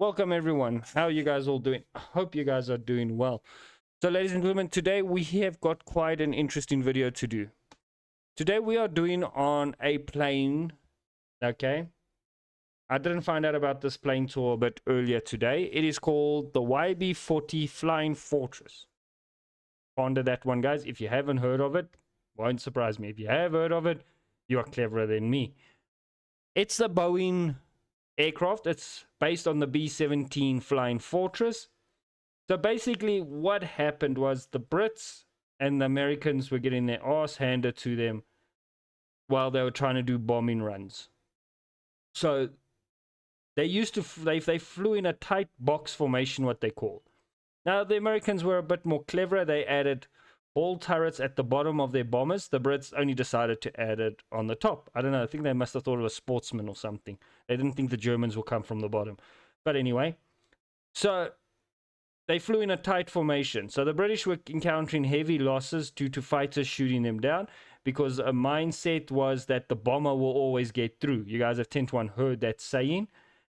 Welcome everyone. How are you guys all doing? I hope you guys are doing well. So ladies and gentlemen, today we have got quite an interesting video to do. Today we are doing on a plane, okay? I didn't find out about this plane tour a bit earlier today. It is called the YB-40 Flying Fortress. Ponder that one, guys. If you haven't heard of it, won't surprise me. If you have heard of it, you are cleverer than me. It's the Boeing aircraft. It's based on the B-17 Flying Fortress. So basically what happened was the Brits and the Americans were getting their ass handed to them while they were trying to do bombing runs. So they used to they flew in a tight box formation, what they call. Now the Americans were a bit more clever. They added ball turrets at the bottom of their bombers. The Brits only decided to add it on the top. I don't know. I think they must have thought it was sportsmen or something. They didn't think the Germans will come from the bottom. But anyway, so they flew in a tight formation. So the British were encountering heavy losses due to fighters shooting them down, because a mindset was that the bomber will always get through. You guys have 10 to 1 heard that saying.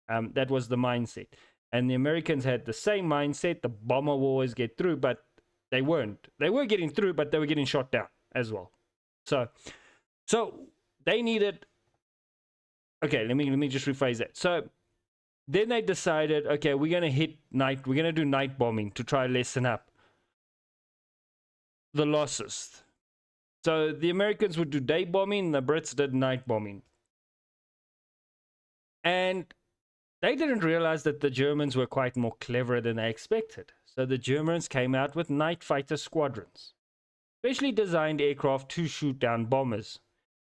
That was the mindset. And the Americans had the same mindset. The bomber will always get through, but they weren't. They were getting through, but they were getting shot down as well. So they needed. Okay, let me just rephrase that. So then they decided, okay, we're gonna hit night. We're gonna do night bombing to try to lessen up the losses. So the Americans would do day bombing, the Brits did night bombing, and they didn't realize that the Germans were quite more clever than they expected. So the Germans came out with night fighter squadrons, specially designed aircraft to shoot down bombers.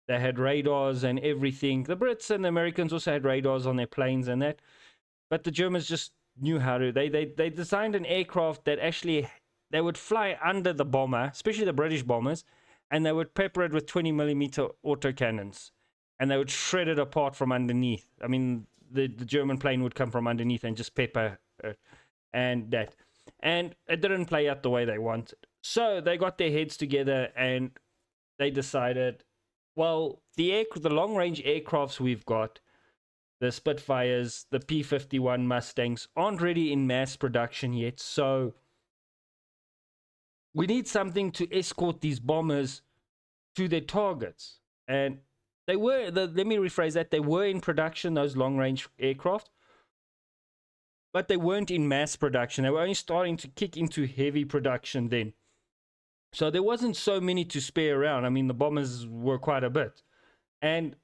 They had radars and everything. The Brits and the Americans also had radars on their planes and that. But the Germans just knew how to. They designed an aircraft that actually, they would fly under the bomber, especially the British bombers, and they would pepper it with 20mm autocannons. And they would shred it apart from underneath. I mean, the German plane would come from underneath and just pepper it and that. And it didn't play out the way they wanted. So they got their heads together and they decided, well, the long-range aircrafts we've got, the Spitfires, the P-51 Mustangs, aren't ready in mass production yet. So we need something to escort these bombers to their targets. And they were, let me rephrase that, they were in production, those long-range aircraft, but they weren't in mass production. They were only starting to kick into heavy production then. So there wasn't so many to spare around. I mean, the bombers were quite a bit. And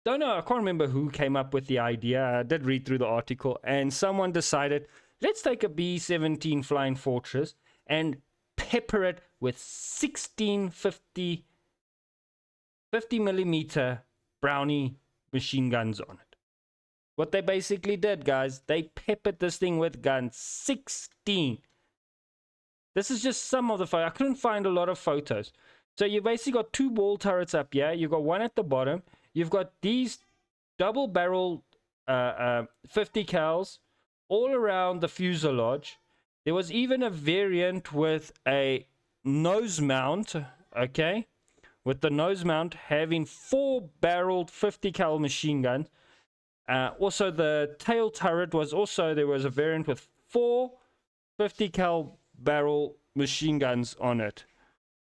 don't know, I can't remember who came up with the idea. I did read through the article, and someone decided, let's take a B-17 Flying Fortress and pepper it with 50mm Brownie machine guns on it. What they basically did, guys, they peppered this thing with guns. 16. This is just some of the photos. I couldn't find a lot of photos. So you basically got two ball turrets up here. You've got one at the bottom. You've got these double barrel 50 cals all around the fuselage. There was even a variant with a nose mount, okay? With the nose mount having 4-barreled 50 cal machine guns. Also the tail turret was also, there was a variant with 4 50 cal barrel machine guns on it.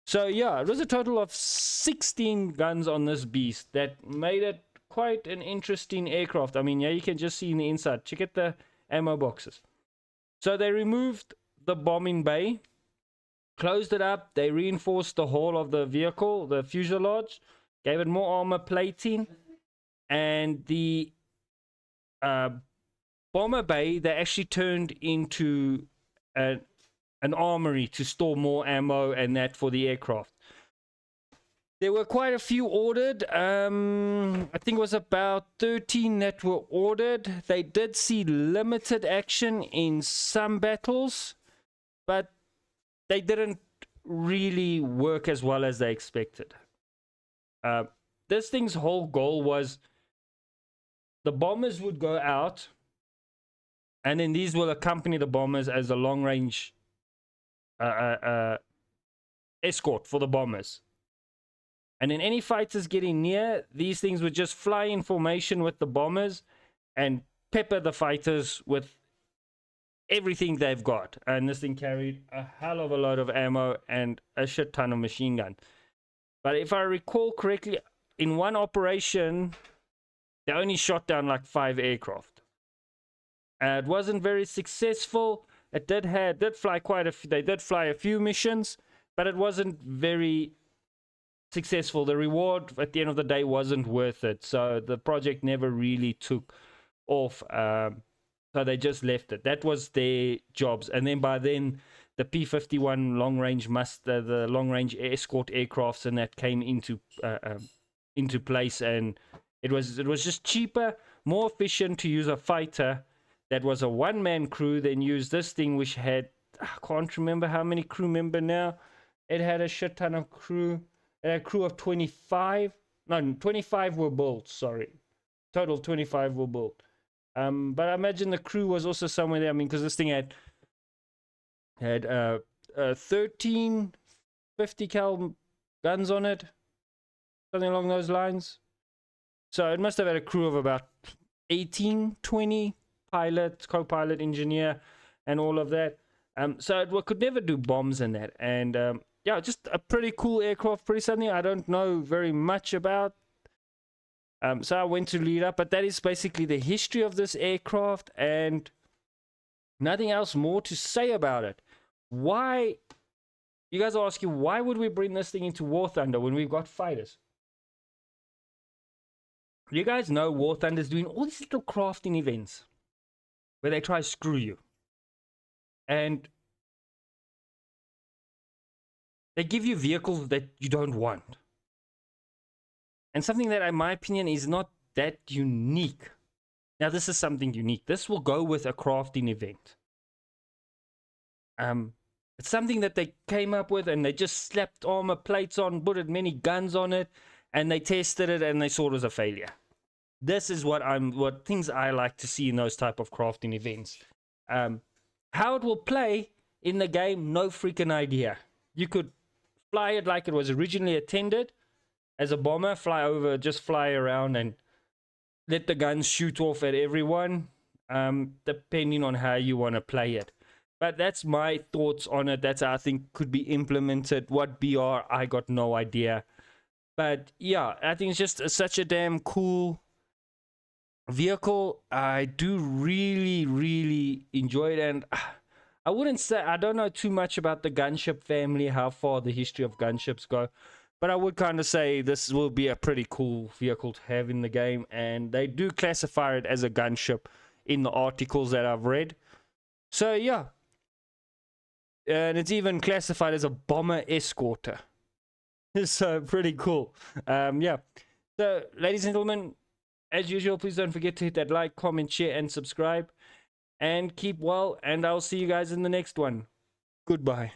So yeah, it was a total of 16 guns on this beast that made it quite an interesting aircraft. I mean, yeah, you can just see in the inside. Check out the ammo boxes. So they removed the bombing bay, closed it up. They reinforced the hull of the vehicle, the fuselage, gave it more armor plating, and the bomber bay, they actually turned into an armory to store more ammo and that for the aircraft. There were quite a few ordered. I think it was about 13 that were ordered. They did see limited action in some battles, but they didn't really work as well as they expected. This thing's whole goal was the bombers would go out, and then these will accompany the bombers as a long-range escort for the bombers. And then any fighters getting near, these things would just fly in formation with the bombers and pepper the fighters with everything they've got. And this thing carried a hell of a lot of ammo and a shit ton of machine gun. But if I recall correctly, in one operation, they only shot down like 5 aircraft. It wasn't very successful. It did fly quite a few. They did fly a few missions, but it wasn't very successful. The reward at the end of the day wasn't worth it. So the project never really took off. So they just left it. That was their jobs. And then by then, the P-51 long-range the long-range escort aircrafts and that came into place, and it was just cheaper, more efficient to use a fighter that was a one-man crew than use this thing, which had, I can't remember how many crew member now. It had a shit ton of crew. It had a crew of 25. No, 25 were built, sorry. Total 25 were built. But I imagine the crew was also somewhere there. I mean, because this thing had 13 50 cal guns on it, something along those lines. So it must have had a crew of about 18, 20 pilot, co-pilot, engineer, and all of that. So it could never do bombs and that. And yeah, just a pretty cool aircraft, pretty something I don't know very much about. So I went to lead up, but that is basically the history of this aircraft, and nothing else more to say about it. Why? You guys are asking, why would we bring this thing into War Thunder when we've got fighters? You guys know War Thunder is doing all these little crafting events where they try to screw you. And they give you vehicles that you don't want. And something that, in my opinion, is not that unique. Now, this is something unique. This will go with a crafting event. It's something that they came up with, and they just slapped armor plates on, put many guns on it, and they tested it, and they saw it was a failure. This is what things I like to see in those type of crafting events. How it will play in the game, no freaking idea. You could fly it like it was originally intended, as a bomber, just fly around and let the guns shoot off at everyone, depending on how you want to play it. But that's my thoughts on it. That's how I think could be implemented. What BR, I got no idea. But yeah, I think it's just such a damn cool vehicle. I do really, really enjoy it. And I wouldn't say, I don't know too much about the gunship family, how far the history of gunships go. But I would kind of say this will be a pretty cool vehicle to have in the game. And they do classify it as a gunship in the articles that I've read. So yeah. And it's even classified as a bomber escorter. So pretty cool. Yeah. So ladies and gentlemen, as usual, please don't forget to hit that like, comment, share, and subscribe. And keep well. And I'll see you guys in the next one. Goodbye.